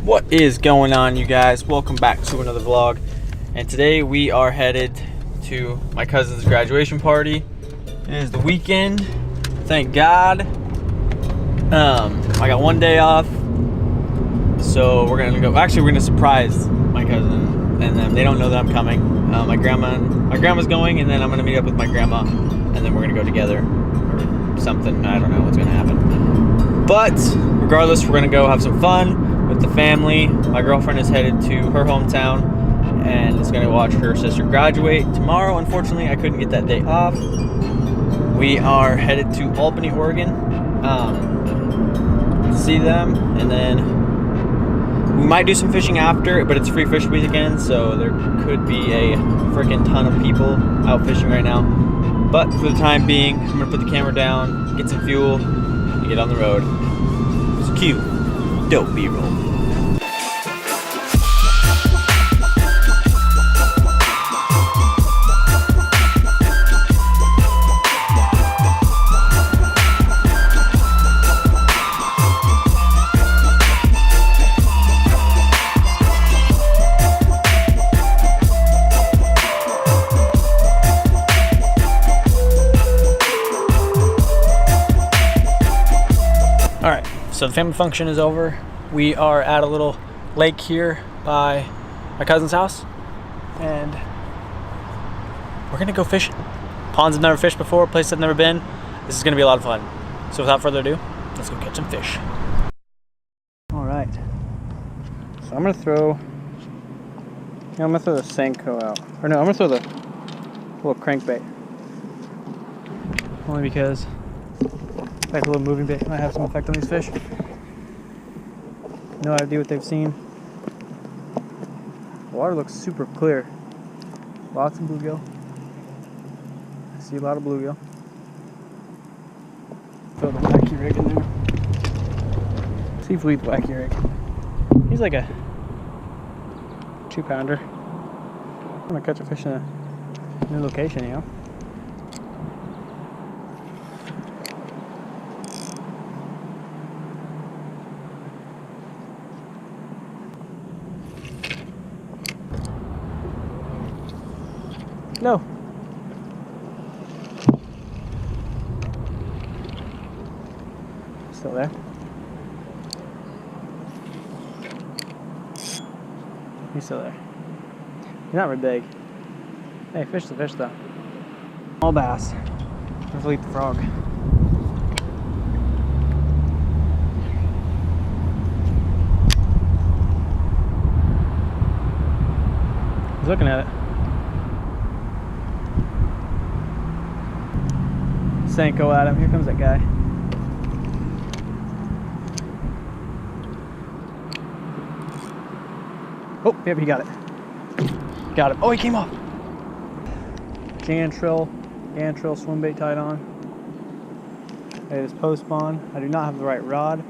What is going on, you guys? Welcome back to another vlog, and today we are headed to my cousin's graduation party. It is the weekend, thank God. I got one day off, so we're gonna go. Actually, we're gonna surprise my cousin and them. They don't know that I'm coming. My grandma's going, and then I'm gonna meet up with my grandma, and then we're gonna go together or something. I don't know what's gonna happen, but regardless, we're gonna go have some fun with the family. My girlfriend is headed to her hometown and is going to watch her sister graduate tomorrow. Unfortunately, I couldn't get that day off. We are headed to Albany, Oregon to see them, and then we might do some fishing after, but it's free fish weekend, so there could be a freaking ton of people out fishing right now. But for the time being, I'm going to put the camera down, get some fuel, and get on the road. It's cute. Dope B-roll. All right, so the family function is over. We are at a little lake here by my cousin's house, and we're gonna go fishing. Ponds I've never fished before, place I've never been. This is gonna be a lot of fun. So without further ado, let's go catch some fish. All right, so I'm gonna throw the Senko out. Or no, I'm gonna throw the little crankbait. Only because like a little moving bait might have some effect on these fish. No idea what they've seen. The water looks super clear. Lots of bluegill. I see a lot of bluegill. Throw the wacky rig in there. Seafood wacky rig. He's like a 2-pounder. I'm gonna catch a fish in a new location, you know? No. Still there. He's still there. He's not very big. Hey, fish the fish though. Small bass. Let's eat the frog. He's looking at it. Senko at him. Here comes that guy. Oh, yep, he got it. Got him. Oh, he came off. Gantrill swim bait tied on. It is post spawn. I do not have the right rod,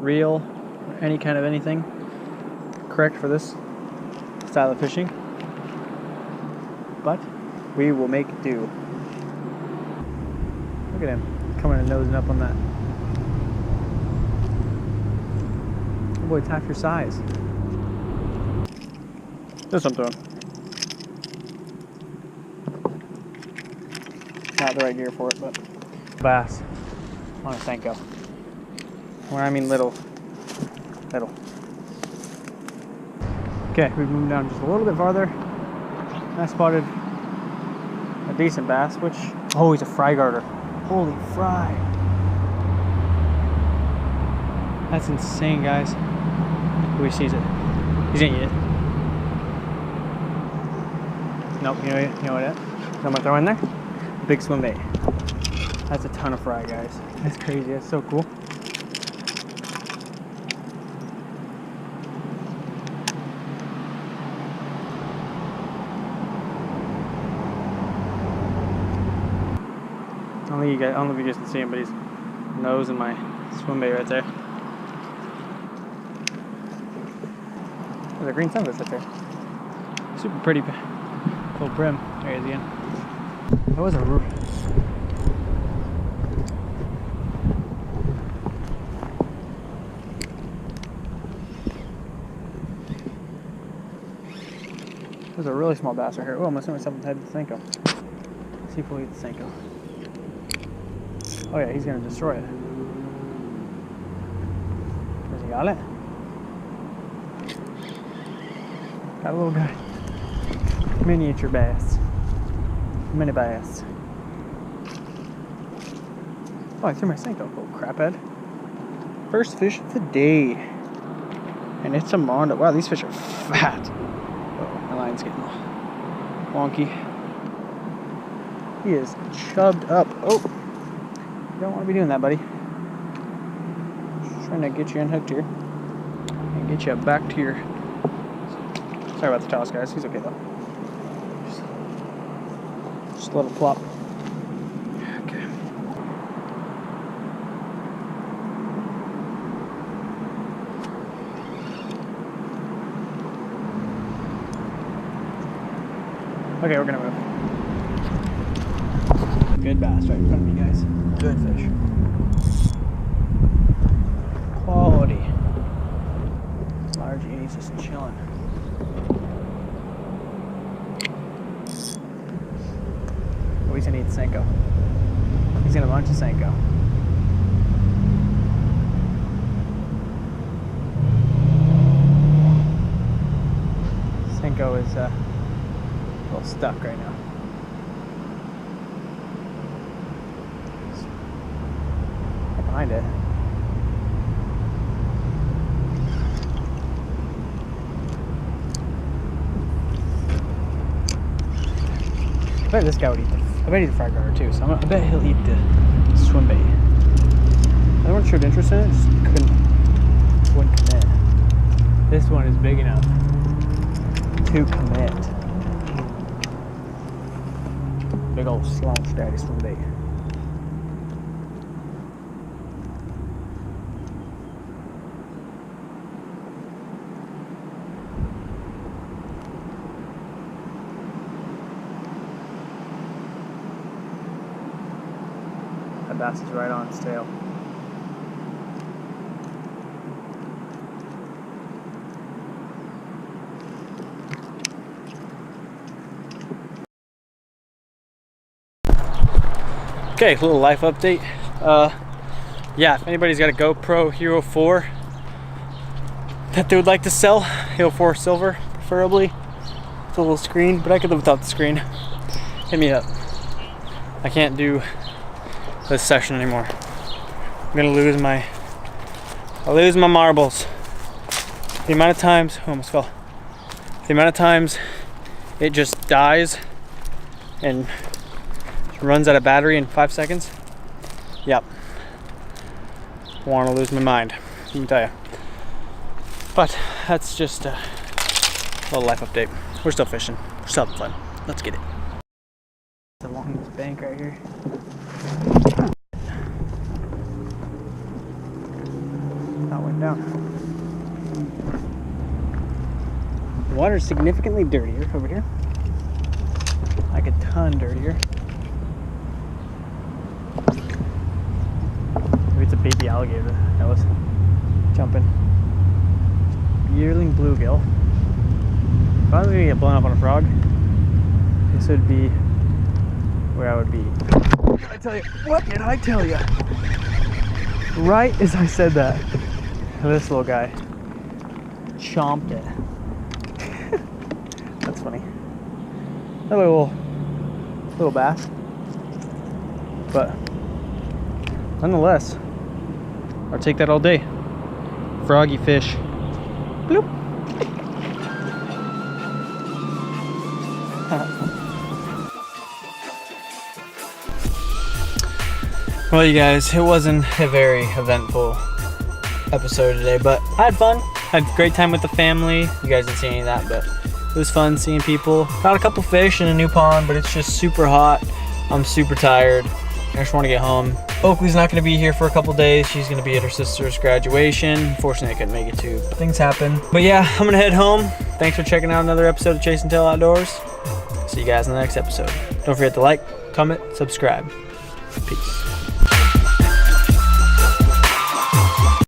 reel, or any kind of anything correct for this style of fishing, but we will make do. Look at him coming and nosing up on that. Oh boy, it's half your size. Just I'm throwing. Not the right gear for it, but bass on a Senko. Where I mean little. Okay, we've moved down just a little bit farther. And I spotted a decent bass, which, oh, he's a fry garter. Holy fry. That's insane, guys. Oh, he sees it. He's gonna eat it. Nope, you know what? I'm gonna throw in there. Big swim bait. That's a ton of fry, guys. That's crazy. That's so cool. I don't know if you guys can see him, but he's nose in my swim bait right there. There's a green sunfish right there. Super pretty full brim. There he is again. That was a There's a really small bass right here. Oh, I'm assuming something headed to Senko. See if we'll eat the Senko. Oh yeah, he's gonna destroy it. Has he got it? Got a little guy. Miniature bass. Mini bass. Oh, I threw my Senko, little craphead. First fish of the day. And it's a mondo. Wow, these fish are fat. Oh, my line's getting wonky. He is chubbed up. Oh, you don't want to be doing that, buddy. Just trying to get you unhooked here. And get you back to your... Sorry about the toss, guys. He's okay, though. Just let it plop. Okay. Okay, we're gonna move. Good bass right in front of you guys. Good fish. Quality. Large 80s just chilling. Oh, he's gonna eat Senko. He's gonna munch a Senko. Senko is a little stuck right now. Behind it. I bet this guy would eat the... I bet he's a fry garter too, so I bet he'll eat the swim bait. They weren't showed interest in it, just wouldn't commit. This one is big enough to commit. Big old slaunch daddy swim bait. That bass is right on its tail. Okay, a little life update. Yeah, if anybody's got a GoPro Hero 4 that they would like to sell, Hero 4 Silver preferably, with a little screen, but I could live without the screen. Hit me up. I can't do this session anymore. I'm gonna lose my marbles. The amount of times, oh, almost fell. The amount of times it just dies and runs out of battery in 5 seconds. Yep. Want to lose my mind, let me tell you. But that's just a little life update. We're still fishing. We're still having fun. Let's get it. Along this bank right here. That went down. The water's significantly dirtier over here. Like a ton dirtier. Maybe it's a baby alligator that was jumping. Yearling bluegill. If I was gonna get blown up on a frog, this would be where I would be. What did I tell you? What did I tell you? Right as I said that, this little guy chomped it. That's funny. Another little bass. But nonetheless, I'll take that all day. Froggy fish. Bloop. Well, you guys, it wasn't a very eventful episode today, but I had fun. Had a great time with the family. You guys didn't see any of that, but it was fun seeing people. Got a couple fish in a new pond, but it's just super hot. I'm super tired. I just want to get home. Oakley's not going to be here for a couple days. She's going to be at her sister's graduation. Unfortunately, I couldn't make it too. Things happen. But yeah, I'm going to head home. Thanks for checking out another episode of Chase and Tail Outdoors. See you guys in the next episode. Don't forget to like, comment, subscribe. Peace.